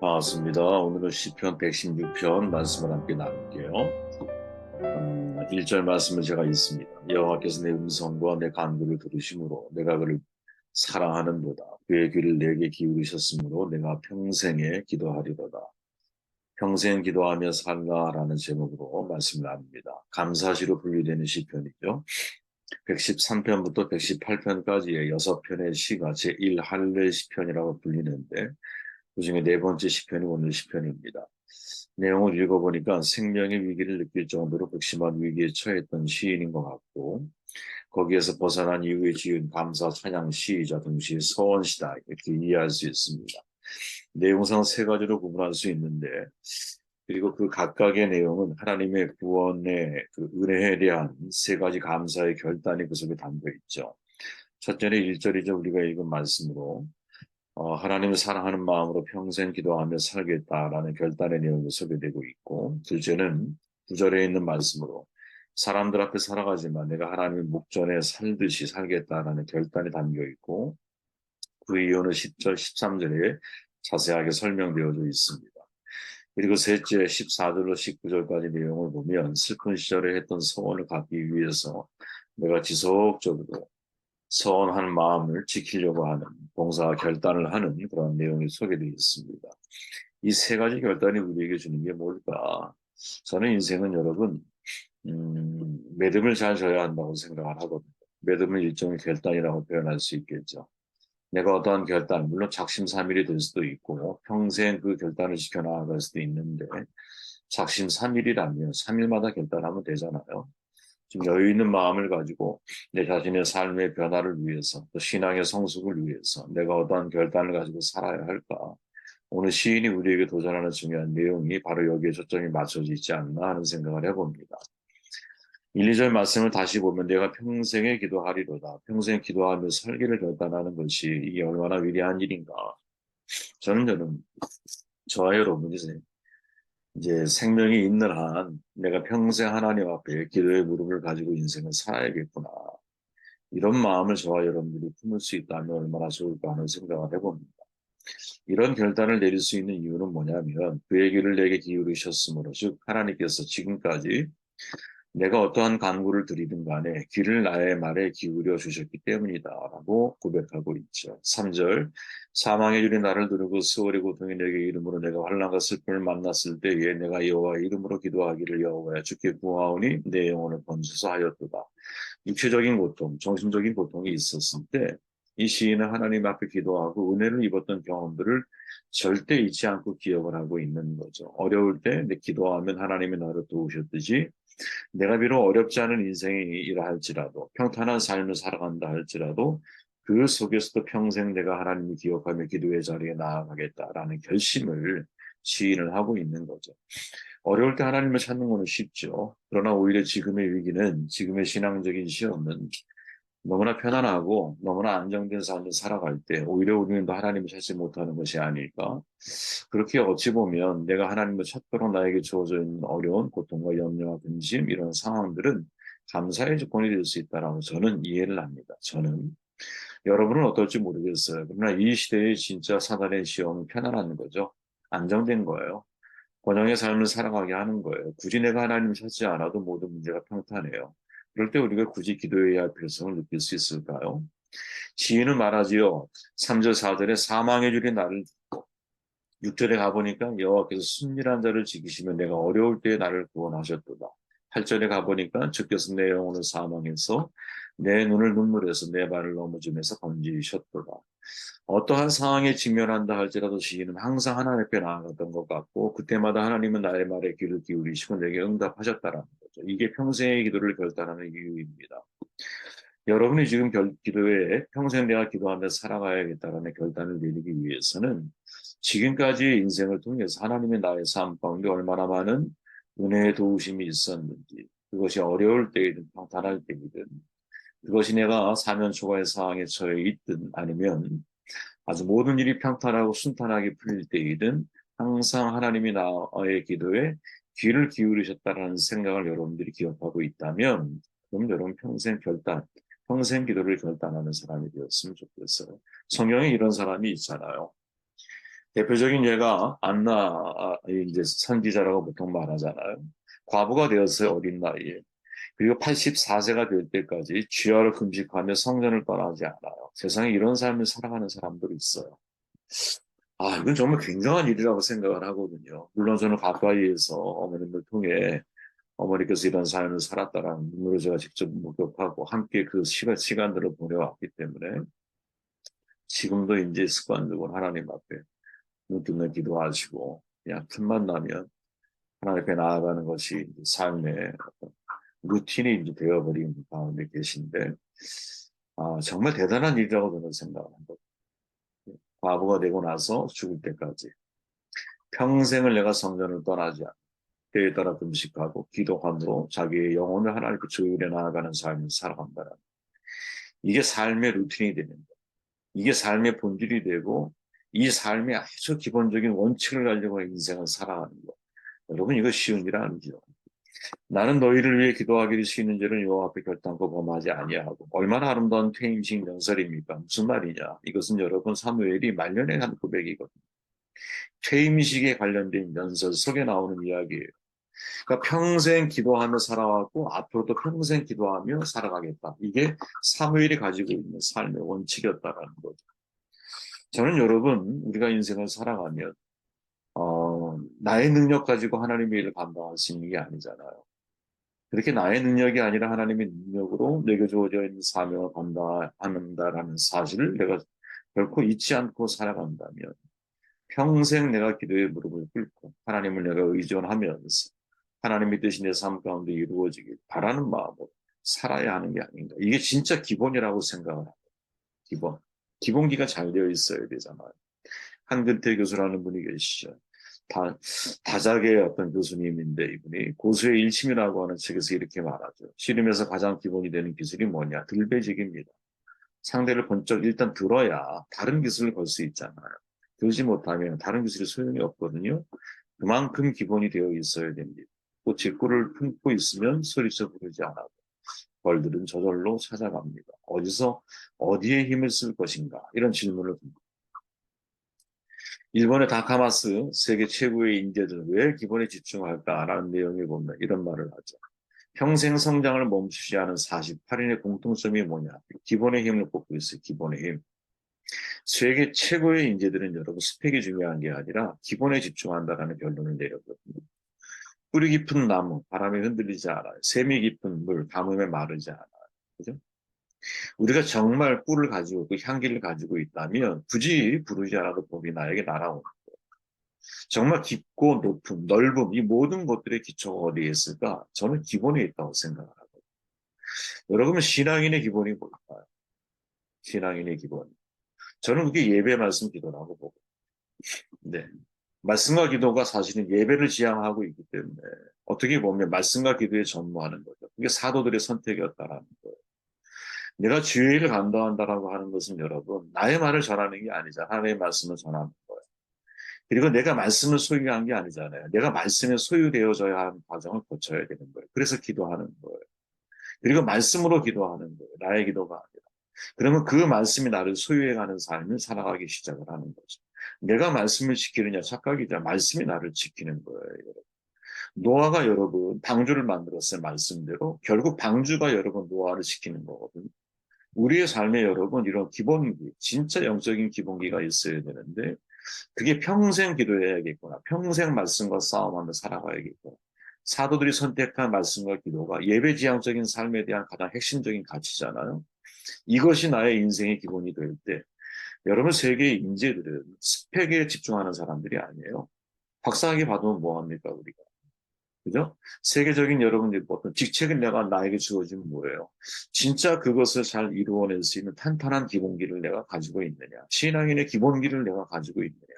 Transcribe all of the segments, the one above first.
반갑습니다. 오늘은 시편 116편 말씀을 함께 나눌게요. 1절 말씀을 제가 읽습니다. 여호와께서 내 음성과 내 간구를 들으심으로 내가 그를 사랑하는도다. 그의 귀를 내게 기울이셨으므로 내가 평생에 기도하리로다. 평생 기도하며 살라라는 제목으로 말씀을 나눕니다. 감사시로 분류되는 시편이죠. 113편부터 118편까지의 6편의 시가 제1할례 시편이라고 불리는데 그중에 네 번째 시편이 오늘 시편입니다. 내용을 읽어보니까 생명의 위기를 느낄 정도로 극심한 위기에 처했던 시인인 것 같고 거기에서 벗어난 이후에 지은 감사 찬양 시이자 동시에 서원시다 이렇게 이해할 수 있습니다. 내용상 세 가지로 구분할 수 있는데 그리고 그 각각의 내용은 하나님의 구원의 그 은혜에 대한 세 가지 감사의 결단이 그 속에 담겨 있죠. 첫째는 1절이죠. 우리가 읽은 말씀으로 하나님을 사랑하는 마음으로 평생 기도하며 살겠다라는 결단의 내용이 소개되고 있고, 둘째는 9절에 있는 말씀으로 사람들 앞에 살아가지만 내가 하나님의 목전에 살듯이 살겠다라는 결단이 담겨 있고, 그 이유는 10절, 13절에 자세하게 설명되어져 있습니다. 그리고 셋째 14절로 19절까지 내용을 보면 슬픈 시절에 했던 소원을 갚기 위해서 내가 지속적으로 서원한 마음을 지키려고 하는 봉사와 결단을 하는 그런 내용이 소개되어 있습니다. 이 세 가지 결단이 우리에게 주는 게 뭘까? 저는 인생은 여러분 매듭을 잘 져야 한다고 생각을 하거든요. 매듭을 일종의 결단이라고 표현할 수 있겠죠. 내가 어떠한 결단, 물론 작심삼일이 될 수도 있고 평생 그 결단을 지켜나갈 수도 있는데 작심삼일이라면 3일마다 결단하면 되잖아요. 좀 여유 있는 마음을 가지고 내 자신의 삶의 변화를 위해서 또 신앙의 성숙을 위해서 내가 어떠한 결단을 가지고 살아야 할까? 오늘 시인이 우리에게 도전하는 중요한 내용이 바로 여기에 초점이 맞춰져 있지 않나 하는 생각을 해봅니다. 1, 2절 말씀을 다시 보면 내가 평생에 기도하리로다. 평생 기도하며 설계를 결단하는 것이 이게 얼마나 위대한 일인가. 저는 저와 여러분이 이제 생명이 있는 한 내가 평생 하나님 앞에 기도의 무릎을 가지고 인생을 살아야겠구나. 이런 마음을 저와 여러분들이 품을 수 있다면 얼마나 좋을까 하는 생각을 해봅니다. 이런 결단을 내릴 수 있는 이유는 뭐냐면 그의 귀를 내게 기울이셨으므로 즉 하나님께서 지금까지 내가 어떠한 간구를 드리든 간에 귀를 나의 말에 기울여 주셨기 때문이다라고 고백하고 있죠. 3절 사망의 줄이 나를 두르고 수월의 고통이 내게 이름으로 내가 환난과 슬픔을 만났을 때에 내가 여호와의 이름으로 기도하기를 여호와야 주께 구하오니 내 영혼을 건져서 하였도다. 육체적인 고통, 정신적인 고통이 있었을 때 이 시인은 하나님 앞에 기도하고 은혜를 입었던 경험들을 절대 잊지 않고 기억을 하고 있는 거죠. 어려울 때 내 기도하면 하나님이 나를 도우셨듯이 내가 비록 어렵지 않은 인생이라 할지라도 평탄한 삶을 살아간다 할지라도 그 속에서도 평생 내가 하나님을 기억하며 기도의 자리에 나아가겠다라는 결심을 시인을 하고 있는 거죠. 어려울 때 하나님을 찾는 것은 쉽죠. 그러나 오히려 지금의 위기는 지금의 신앙적인 시험은 너무나 편안하고 너무나 안정된 삶을 살아갈 때 오히려 우리는 더 하나님을 찾지 못하는 것이 아닐까. 그렇게 어찌 보면 내가 하나님을 찾도록 나에게 주어져 있는 어려운 고통과 염려와 근심 이런 상황들은 감사의 조건이 될 수 있다라고 저는 이해를 합니다. 저는 여러분은 어떨지 모르겠어요. 그러나 이 시대의 진짜 사단의 시험은 편안한 거죠. 안정된 거예요. 번영의 삶을 살아가게 하는 거예요. 굳이 내가 하나님을 찾지 않아도 모든 문제가 평탄해요. 그럴 때 우리가 굳이 기도해야 할 필요성을 느낄 수 있을까요? 시인은 말하지요. 3절, 4절에 사망의 줄이 나를 6절에 가보니까 여호와께서 순밀한 자를 지키시면 내가 어려울 때에 나를 구원하셨도다. 8절에 가보니까 주께서 내 영혼을 사망해서 내 눈을 눈물에서 내 발을 넘어짐에서 건지셨도다. 어떠한 상황에 직면한다 할지라도 시인은 항상 하나님 앞에 나아갔던 것 같고 그때마다 하나님은 나의 말에 귀를 기울이시고 내게 응답하셨다라는 거죠. 이게 평생의 기도를 결단하는 이유입니다. 여러분이 지금 기도에 평생 내가 기도하며 살아가야겠다라는 결단을 내리기 위해서는 지금까지의 인생을 통해서 하나님의 나의 삶 가운데 얼마나 많은 은혜의 도우심이 있었는지 그것이 어려울 때이든 평탄할 때이든 그것이 내가 사면 초과의 상황에 처해 있든 아니면 아주 모든 일이 평탄하고 순탄하게 풀릴 때이든 항상 하나님이 나의 기도에 귀를 기울이셨다라는 생각을 여러분들이 기억하고 있다면 그럼 여러분 평생 기도를 결단하는 사람이 되었으면 좋겠어요. 성경에 이런 사람이 있잖아요. 대표적인 예가 안나 이제 선지자라고 보통 말하잖아요. 과부가 되었어요, 어린 나이에. 그리고 84세가 될 때까지 쥐하를 금식하며 성전을 떠나지 않아요. 세상에 이런 삶을 살아가는 사람들이 있어요. 이건 정말 굉장한 일이라고 생각을 하거든요. 물론 저는 가까이에서 어머님을 통해 어머니께서 이런 삶을 살았다라는 눈으로 제가 직접 목격하고 함께 그 시간들을 보내왔기 때문에 지금도 이제 습관적으로 하나님 앞에 눈 뜨면 기도하시고 그냥 틈만 나면 하나님 앞에 나아가는 것이 삶의 어떤 루틴이 이제 되어버린 가운데 계신데 정말 대단한 일이라고 저는 생각합니다. 과부가 되고 나서 죽을 때까지 평생을 내가 성전을 떠나지 않고 때에 따라 금식하고 기도함으로 자기의 영혼을 하나님께 주일에 나아가는 삶을 살아간다는 이게 삶의 루틴이 되는 거예요. 이게 삶의 본질이 되고 이 삶의 아주 기본적인 원칙을 가지고 인생을 살아가는 거. 여러분 이거 쉬운 일 아니죠. 나는 너희를 위해 기도하기를 쉬는 죄는 여호와 앞에 결단코 범하지 아니하고 얼마나 아름다운 퇴임식 연설입니까? 무슨 말이냐? 이것은 여러분 사무엘이 말년에 한 고백이거든요. 퇴임식에 관련된 연설 속에 나오는 이야기예요. 그러니까 평생 기도하며 살아왔고 앞으로도 평생 기도하며 살아가겠다. 이게 사무엘이 가지고 있는 삶의 원칙이었다라는 거죠. 저는 여러분 우리가 인생을 살아가면 나의 능력 가지고 하나님의 일을 감당할 수 있는 게 아니잖아요. 그렇게 나의 능력이 아니라 하나님의 능력으로 내게 주어져 있는 사명을 감당한다라는 사실을 내가 결코 잊지 않고 살아간다면 평생 내가 기도의 무릎을 꿇고 하나님을 내가 의존하면서 하나님의 뜻이 내 삶 가운데 이루어지길 바라는 마음으로 살아야 하는 게 아닌가. 이게 진짜 기본이라고 생각을 합니다. 기본. 기본기가 잘 되어 있어야 되잖아요. 한근태 교수라는 분이 계시죠. 다작의 어떤 교수님인데 이분이 고수의 일침이라고 하는 책에서 이렇게 말하죠. 씨름에서 가장 기본이 되는 기술이 뭐냐? 들배지기입니다. 상대를 번쩍 일단 들어야 다른 기술을 걸 수 있잖아요. 들지 못하면 다른 기술이 소용이 없거든요. 그만큼 기본이 되어 있어야 됩니다. 꽃이 꿀을 품고 있으면 소리쳐 부르지 않아도 벌들은 저절로 찾아갑니다. 어디에 힘을 쓸 것인가? 이런 질문을 듭니다. 일본의 다카마스 세계 최고의 인재들 왜 기본에 집중할까라는 내용을 보면 이런 말을 하죠. 평생 성장을 멈추지 않은 48인의 공통점이 뭐냐? 기본의 힘을 꼽고 있어요. 기본의 힘. 세계 최고의 인재들은 여러분 스펙이 중요한 게 아니라 기본에 집중한다라는 결론을 내렸거든요. 뿌리 깊은 나무, 바람에 흔들리지 않아요. 샘이 깊은 물, 가뭄에 마르지 않아요. 그죠? 우리가 정말 꿀을 가지고 있고 향기를 가지고 있다면 굳이 부르지 않아도 봄이 나에게 날아오는 거예요. 정말 깊고 높은, 넓음, 이 모든 것들의 기초가 어디에 있을까? 저는 기본에 있다고 생각을 하거든요. 여러분, 신앙인의 기본이 뭘까요? 신앙인의 기본. 저는 그게 예배 말씀 기도라고 보고. 네. 말씀과 기도가 사실은 예배를 지향하고 있기 때문에 어떻게 보면 말씀과 기도에 전무하는 거죠. 그게 사도들의 선택이었다라는 거예요. 내가 주의를 감당한다라고 하는 것은 여러분 나의 말을 전하는 게 아니잖아. 하나님의 말씀을 전하는 거예요. 그리고 내가 말씀을 소유한 게 아니잖아요. 내가 말씀에 소유되어져야 하는 과정을 거쳐야 되는 거예요. 그래서 기도하는 거예요. 그리고 말씀으로 기도하는 거예요. 나의 기도가 아니라. 그러면 그 말씀이 나를 소유해가는 삶을 살아가기 시작을 하는 거죠. 내가 말씀을 지키느냐 착각이자 말씀이 나를 지키는 거예요. 여러분. 노아가 여러분 방주를 만들었어요. 말씀대로. 결국 방주가 여러분 노아를 지키는 거거든요. 우리의 삶에 여러분 이런 기본기, 진짜 영적인 기본기가 있어야 되는데 그게 평생 기도해야겠구나. 평생 말씀과 싸움하며 살아가야겠구나. 사도들이 선택한 말씀과 기도가 예배지향적인 삶에 대한 가장 핵심적인 가치잖아요. 이것이 나의 인생의 기본이 될 때 여러분 세계의 인재들은 스펙에 집중하는 사람들이 아니에요. 박사학위 받으면 뭐합니까 우리가. 그죠? 세계적인 여러분들 어떤 직책을 내가 나에게 주어지면 뭐예요? 진짜 그것을 잘 이루어낼 수 있는 탄탄한 기본기를 내가 가지고 있느냐? 신앙인의 기본기를 내가 가지고 있느냐?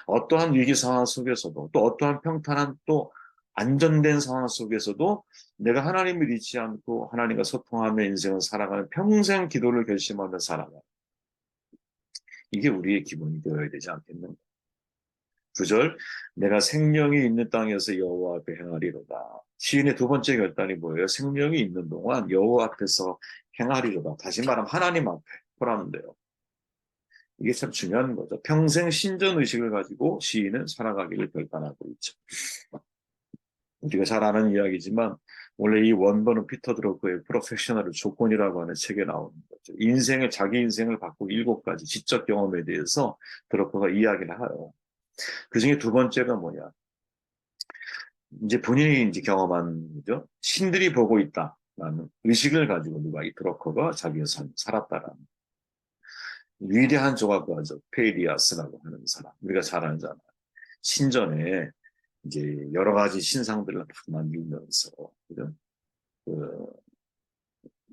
어떠한 위기 상황 속에서도 또 어떠한 평탄한 또 안전된 상황 속에서도 내가 하나님을 잊지 않고 하나님과 소통하며 인생을 살아가는 평생 기도를 결심하며 살아가. 이게 우리의 기본이 되어야 되지 않겠는가? 9절 내가 생명이 있는 땅에서 여호와 앞에 행하리로다. 시인의 두 번째 결단이 뭐예요? 생명이 있는 동안 여호와 앞에서 행하리로다. 다시 말하면 하나님 앞에 보라는데요. 이게 참 중요한 거죠. 평생 신전 의식을 가지고 시인은 살아가기를 결단하고 있죠. 우리가 잘 아는 이야기지만 원래 이 원본은 피터 드러커의 프로페셔널 조건이라고 하는 책에 나오는 거죠. 자기 인생을 바꾸기 7가지 지적 경험에 대해서 드러커가 이야기를 해요. 그 중에 두 번째가 뭐냐? 이제 본인이 이제 경험한 거죠. 신들이 보고 있다라는 의식을 가지고 누가 이 드러커가 자기의 삶을 살았다라는 위대한 조각가죠. 페이디아스라고 하는 사람. 우리가 잘 알잖아요. 신전에 이제 여러 가지 신상들을 막 만들면서 그죠? 그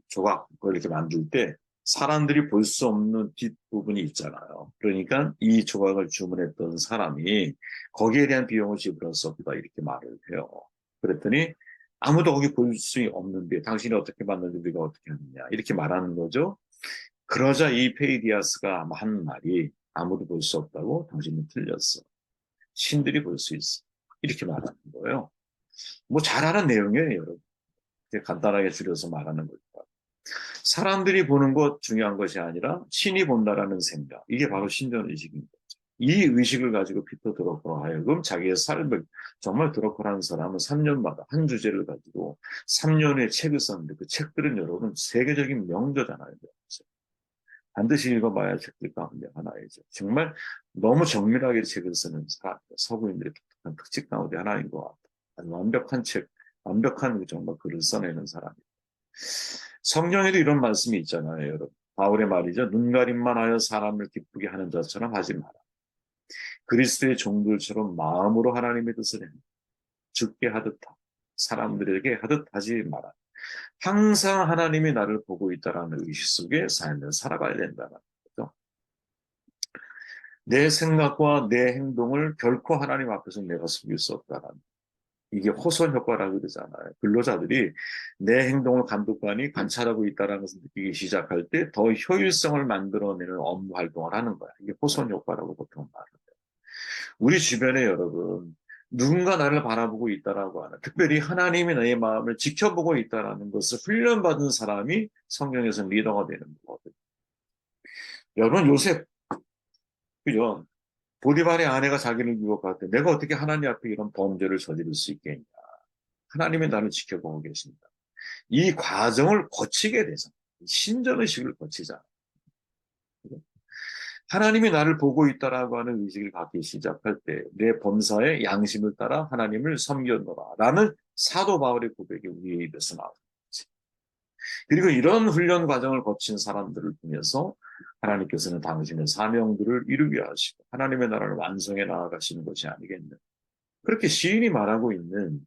조각을 이렇게 만들 때 사람들이 볼 수 없는 뒷부분이 있잖아요. 그러니까 이 조각을 주문했던 사람이 거기에 대한 비용을 지불할 수 없다 이렇게 말을 해요. 그랬더니 아무도 거기 볼 수 없는데 당신이 어떻게 만드는지 우리가 어떻게 하느냐 이렇게 말하는 거죠. 그러자 이 페이디아스가 한 말이 아무도 볼 수 없다고 당신은 틀렸어. 신들이 볼 수 있어. 이렇게 말하는 거예요. 뭐 잘 아는 내용이에요, 여러분. 간단하게 줄여서 말하는 거죠. 사람들이 보는 것 중요한 것이 아니라 신이 본다라는 생각. 이게 바로 신전 의식입니다. 이 의식을 가지고 피터 드러커로 하여금 자기의 삶을 정말 드러커라는 사람은 3년마다 한 주제를 가지고 3년의 책을 썼는데 그 책들은 여러분 세계적인 명저잖아요. 반드시 읽어봐야 할 책들 가운데 하나이죠. 정말 너무 정밀하게 책을 쓰는 사람, 서구인들의 독특한 특징 가운데 하나인 것 같아요. 아주 완벽한 책, 완벽한 정말 글을 써내는 사람이에요. 성경에도 이런 말씀이 있잖아요, 여러분. 바울의 말이죠. 눈가림만 하여 사람을 기쁘게 하는 자처럼 하지 마라. 그리스도의 종들처럼 마음으로 하나님의 뜻을 행하라. 죽게 하듯 사람들에게 하듯 하지 마라. 항상 하나님이 나를 보고 있다라는 의식 속에 삶을 살아가야 된다는 거죠. 내 생각과 내 행동을 결코 하나님 앞에서 내가 숨길 수 없다는 이게 호선 효과라고 그러잖아요. 근로자들이 내 행동을 감독관이 관찰하고 있다는 것을 느끼기 시작할 때 더 효율성을 만들어내는 업무 활동을 하는 거야. 이게 호선 효과라고 보통 말해요. 우리 주변에 여러분 누군가 나를 바라보고 있다라고 하는 특별히 하나님이 나의 마음을 지켜보고 있다라는 것을 훈련받은 사람이 성경에서 리더가 되는 거거든요. 여러분 요셉 그죠? 보디발의 아내가 자기를 유혹할 때 내가 어떻게 하나님 앞에 이런 범죄를 저지를 수 있겠냐. 하나님이 나를 지켜보고 계신다. 이 과정을 거치게 되잖아. 신전의식을 거치자. 하나님이 나를 보고 있다라고 하는 의식을 갖기 시작할 때 내 범사의 양심을 따라 하나님을 섬겼노라 라는 사도 바울의 고백이 우리의 입에서 나오는 거지. 그리고 이런 훈련 과정을 거친 사람들을 통해서 하나님께서는 당신의 사명들을 이루게 하시고 하나님의 나라를 완성해 나아가시는 것이 아니겠느냐. 그렇게 시인이 말하고 있는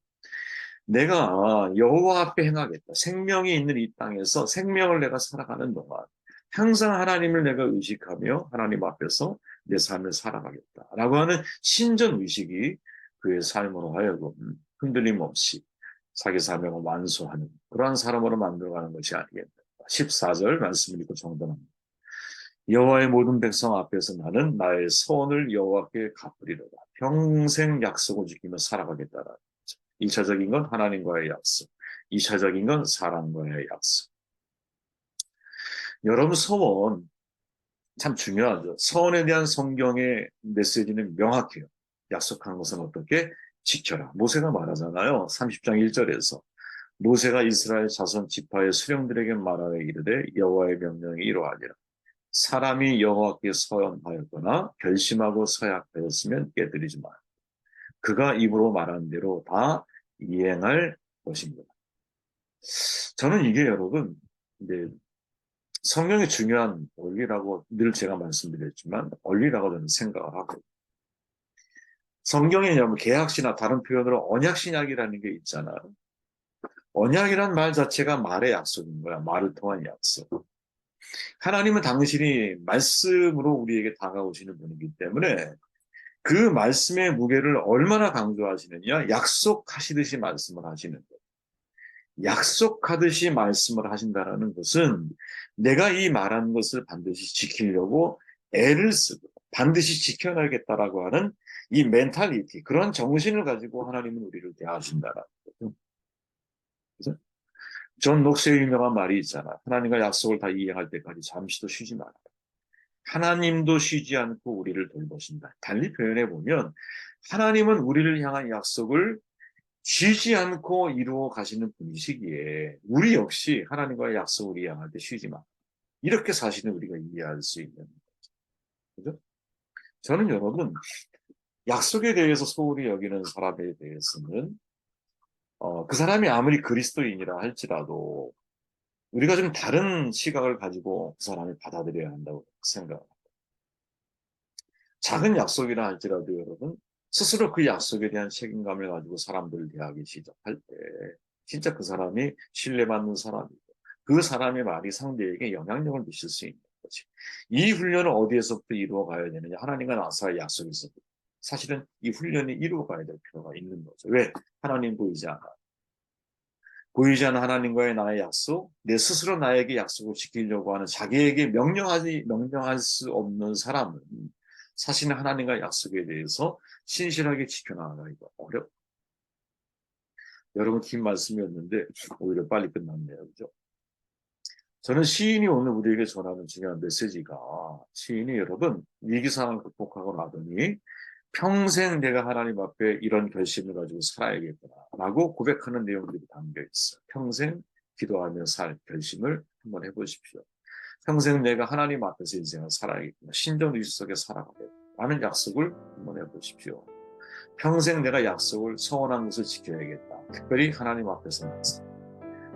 내가 여호와 앞에 행하겠다. 생명이 있는 이 땅에서 생명을 내가 살아가는 동안 항상 하나님을 내가 의식하며 하나님 앞에서 내 삶을 살아가겠다라고 하는 신전 의식이 그의 삶으로 하여금 흔들림 없이 자기 사명을 완수하는 그러한 사람으로 만들어가는 것이 아니겠다. 14절 말씀을 읽고 정돈합니다. 여호와의 모든 백성 앞에서 나는 나의 소원을 여호와께 갚으리로다. 평생 약속을 지키며 살아가겠다라. 1차적인 건 하나님과의 약속, 2차적인 건 사람과의 약속. 여러분 서원 참 중요하죠. 서원에 대한 성경의 메시지는 명확해요. 약속한 것은 어떻게 지켜라. 모세가 말하잖아요. 30장 1절에서 모세가 이스라엘 자손 지파의 수령들에게 말하여 이르되 여호와의 명령이 이러하니라. 사람이 여호와께 서원하였거나 결심하고 서약하였으면 깨뜨리지 마. 그가 입으로 말한 대로 다 이행할 것입니다. 저는 이게 여러분 이제 성경의 중요한 원리라고 늘 제가 말씀드렸지만 원리라고 저는 생각을 하고 성경에 뭐 계약시나 다른 표현으로 언약신약이라는 게 있잖아요. 언약이란 말 자체가 말의 약속인 거야. 말을 통한 약속. 하나님은 당신이 말씀으로 우리에게 다가오시는 분이기 때문에 그 말씀의 무게를 얼마나 강조하시느냐 약속하시듯이 말씀을 하시는 거예요. 약속하듯이 말씀을 하신다는 것은 내가 이 말한 것을 반드시 지키려고 애를 쓰고 반드시 지켜내겠다라고 하는 이 멘탈리티, 그런 정신을 가지고 하나님은 우리를 대하신다라는 거죠. 그죠? 존 녹스의 유명한 말이 있잖아. 하나님과 약속을 다 이행할 때까지 잠시도 쉬지 마라. 하나님도 쉬지 않고 우리를 돌보신다. 달리 표현해 보면 하나님은 우리를 향한 약속을 쉬지 않고 이루어 가시는 분이시기에 우리 역시 하나님과의 약속을 이행할 때 쉬지 마. 이렇게 사실은 우리가 이해할 수 있는 거죠. 저는 여러분 약속에 대해서 소홀히 여기는 사람에 대해서는 그 사람이 아무리 그리스도인이라 할지라도 우리가 좀 다른 시각을 가지고 그 사람을 받아들여야 한다고 생각합니다. 작은 약속이라 할지라도 여러분 스스로 그 약속에 대한 책임감을 가지고 사람들을 대하기 시작할 때 진짜 그 사람이 신뢰받는 사람이고 그 사람의 말이 상대에게 영향력을 미칠 수 있는 거지. 이 훈련을 어디에서부터 이루어 가야 되느냐? 하나님과 나사의 약속에서부터. 사실은 이 훈련이 이루어 가야 될 필요가 있는 거죠. 왜? 하나님 보이지 않아. 보이지 않는 하나님과의 나의 약속, 내 스스로 나에게 약속을 지키려고 하는 자기에게 명령할 수 없는 사람은 사실은 하나님과 약속에 대해서 신실하게 지켜나가기가 어렵. 여러분 긴 말씀이었는데 오히려 빨리 끝났네요, 그죠? 저는 시인이 오늘 우리에게 전하는 중요한 메시지가 시인이 여러분 위기 상황을 극복하고 나더니 평생 내가 하나님 앞에 이런 결심을 가지고 살아야겠구나라고 고백하는 내용들이 담겨 있어요. 평생 기도하며 살 결심을 한번 해보십시오. 평생 내가 하나님 앞에서 인생을 살아야겠구나. 신정의식 속에 살아가겠다라는 약속을 한번 해보십시오. 평생 내가 약속을 서원한 것을 지켜야겠다. 특별히 하나님 앞에서만서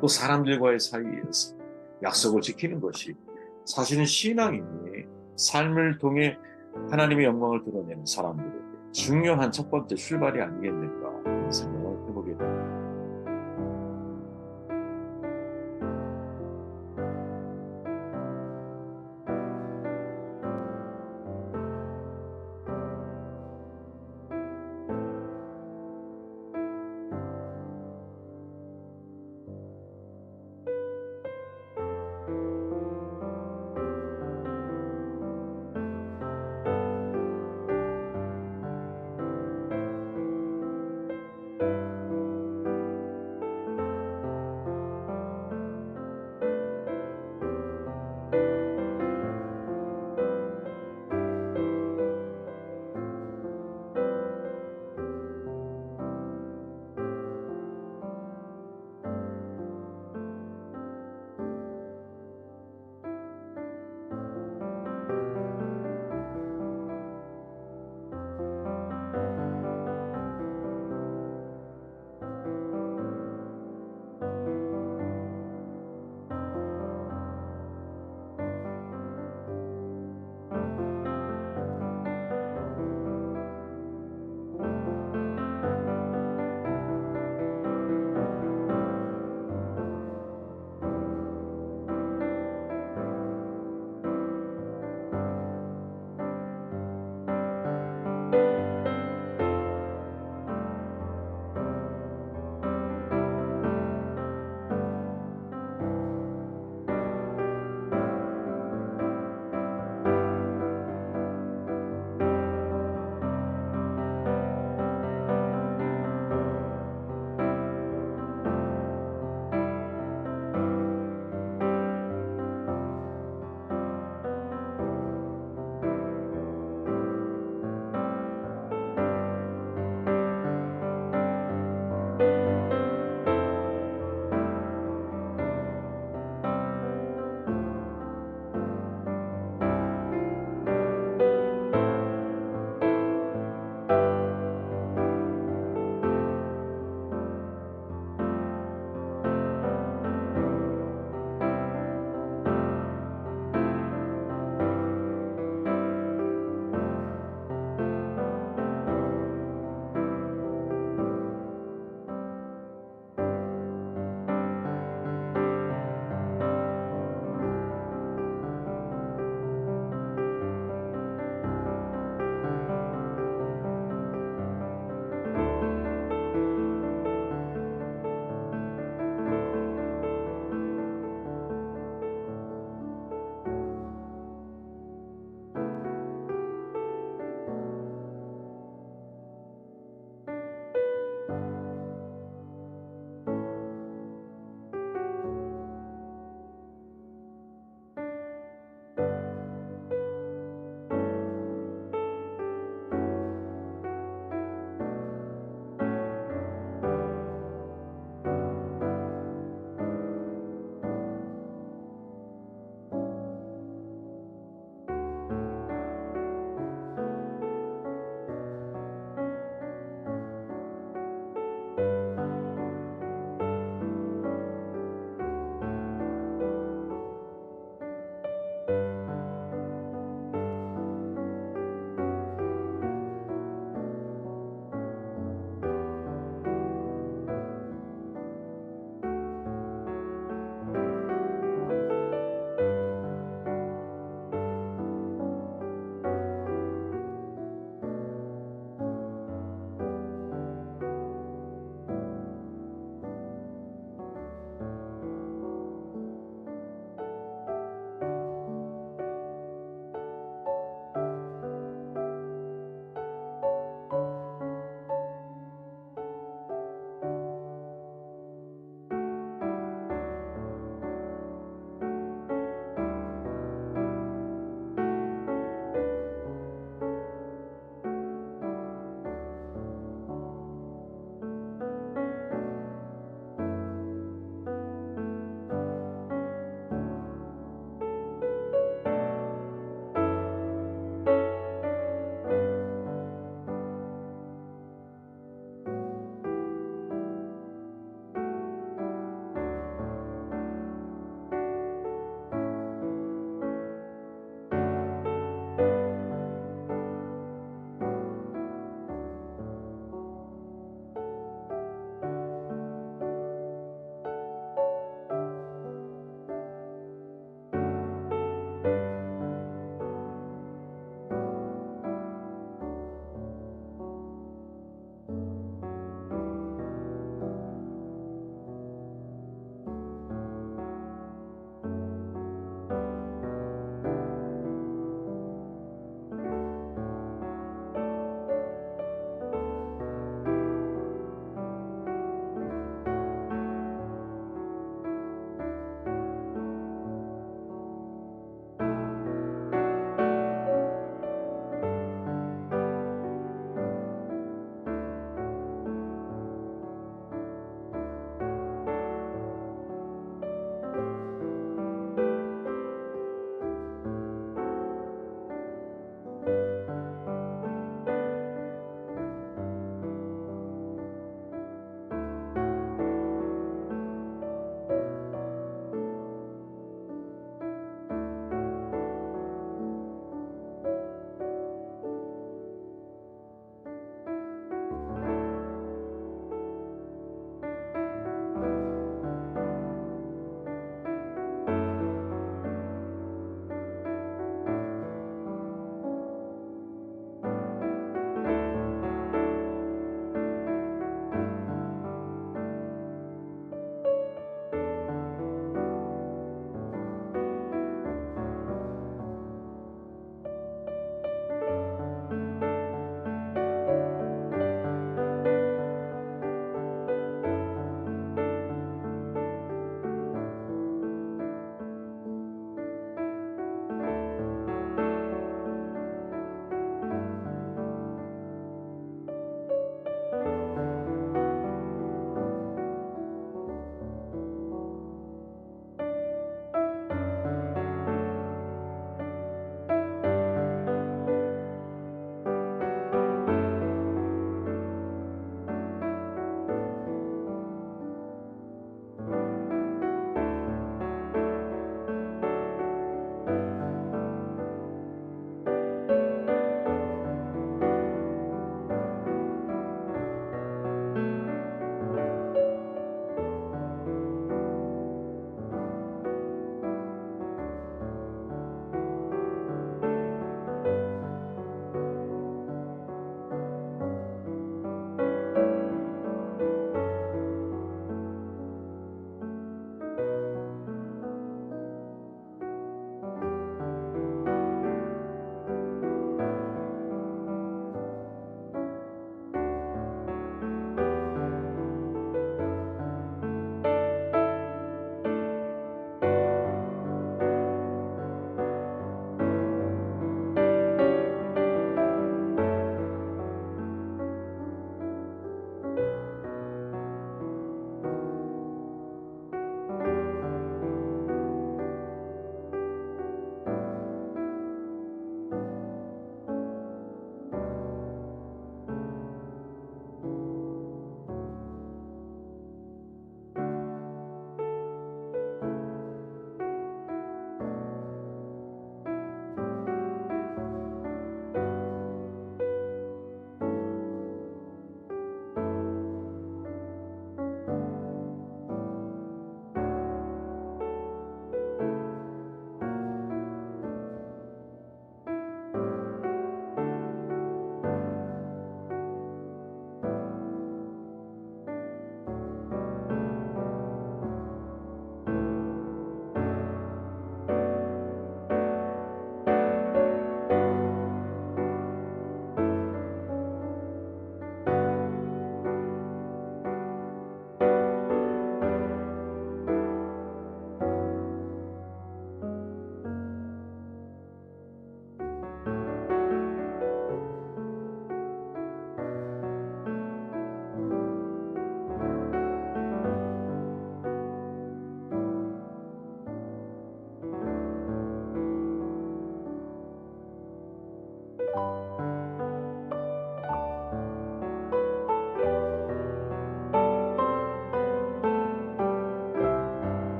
또 사람들과의 사이에서 약속을 지키는 것이 사실은 신앙인이 삶을 통해 하나님의 영광을 드러내는 사람들에게 중요한 첫 번째 출발이 아니겠는가